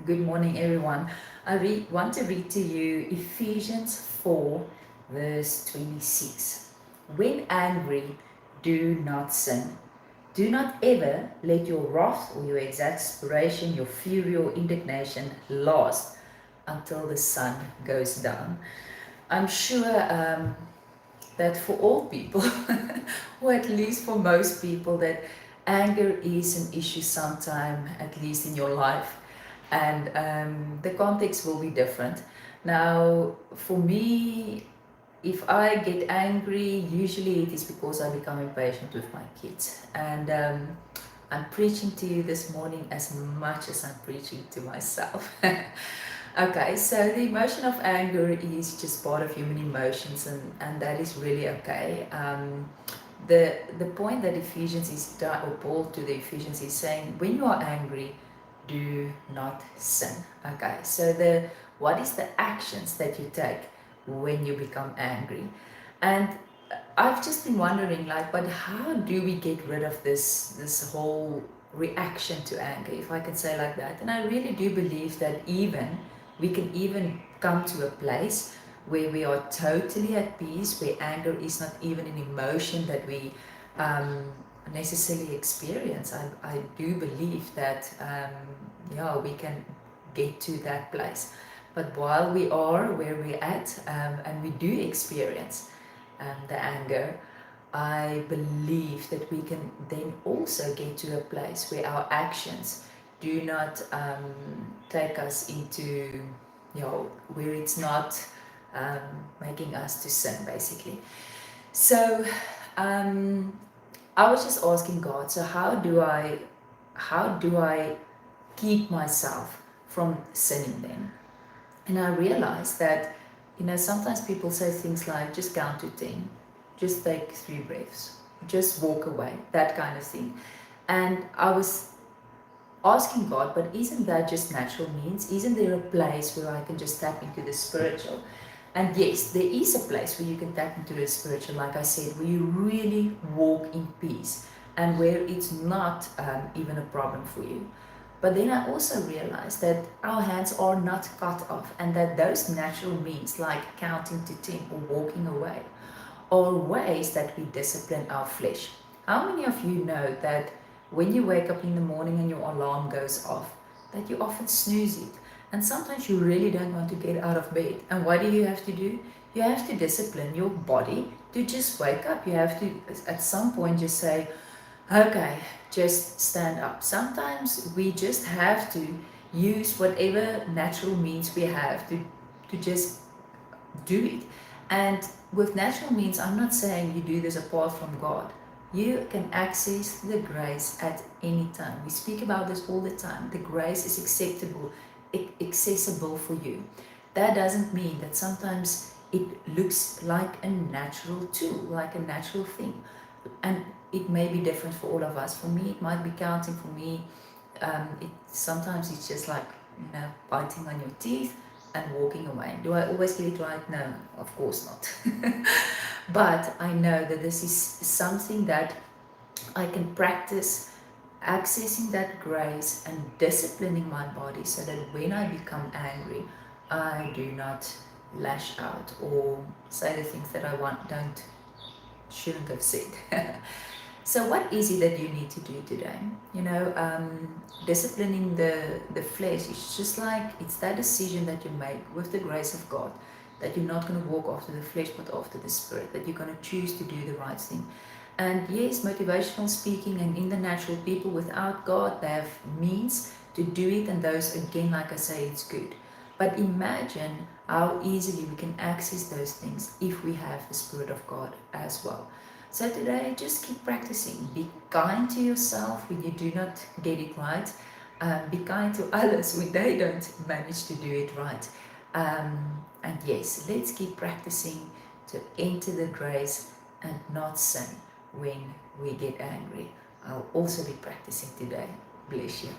Good morning, everyone. Want to read to you Ephesians 4, verse 26. When angry, do not sin. Do not ever let your wrath or your exasperation, your fury or indignation last until the sun goes down. I'm sure that for all people, or at least for most people, that anger is an issue sometime, at least in your life, and the context will be different. Now, for me, if I get angry, usually it is because I become impatient with my kids, and I'm preaching to you this morning as much as I'm preaching to myself. Okay, so the emotion of anger is just part of human emotions, and that is really okay. The point that Ephesians is, or Paul to the Ephesians is saying, when you are angry, do not sin. Okay, so what is the actions that you take when you become angry? And I've just been wondering, like, but how do we get rid of this whole reaction to anger, if I can say like that? And I really do believe that even we can even come to a place where we are totally at peace, where anger is not even an emotion that we um, necessarily experience. I do believe that yeah, we can get to that place. But while we are where we're at, and we do experience the anger, I believe that we can then also get to a place where our actions do not take us into, where it's not um, making us to sin, basically. So I was just asking God, so how do I keep myself from sinning then? And I realized that, sometimes people say things like, just count to 10, just take 3 breaths, just walk away, that kind of thing. And I was asking God, but isn't that just natural means? Isn't there a place where I can just tap into the spiritual? And yes, there is a place where you can tap into the spiritual, like I said, where you really walk in peace and where it's not even a problem for you. But then I also realized that our hands are not cut off, and that those natural means, like counting to 10 or walking away, are ways that we discipline our flesh. How many of you know that when you wake up in the morning and your alarm goes off, that you often snooze it? And sometimes you really don't want to get out of bed. And what do you have to do? You have to discipline your body to just wake up. You have to, at some point, just say, okay, just stand up. Sometimes we just have to use whatever natural means we have to just do it. And with natural means, I'm not saying you do this apart from God. You can access the grace at any time. We speak about this all the time. The grace is acceptable, accessible for you. That doesn't mean that sometimes it looks like a natural tool, like a natural thing. And it may be different for all of us. For me, it might be counting. For me, sometimes it's just like, biting on your teeth and walking away. Do I always get it right? No, of course not. But I know that this is something that I can practice, accessing that grace and disciplining my body so that when I become angry, I do not lash out or say the things that I shouldn't have said. So what is it that you need to do today? Disciplining the flesh is just like, it's that decision that you make with the grace of God, that you're not going to walk after the flesh but after the spirit, that you're going to choose to do the right thing. And yes, motivational speaking and in the natural, people without God, they have means to do it, and those, again, like I say, it's good. But imagine how easily we can access those things if we have the Spirit of God as well. So today, just keep practicing. Be kind to yourself when you do not get it right. Be kind to others when they don't manage to do it right. And yes, let's keep practicing to enter the grace and not sin when we get angry. I'll also be practicing today. Bless you.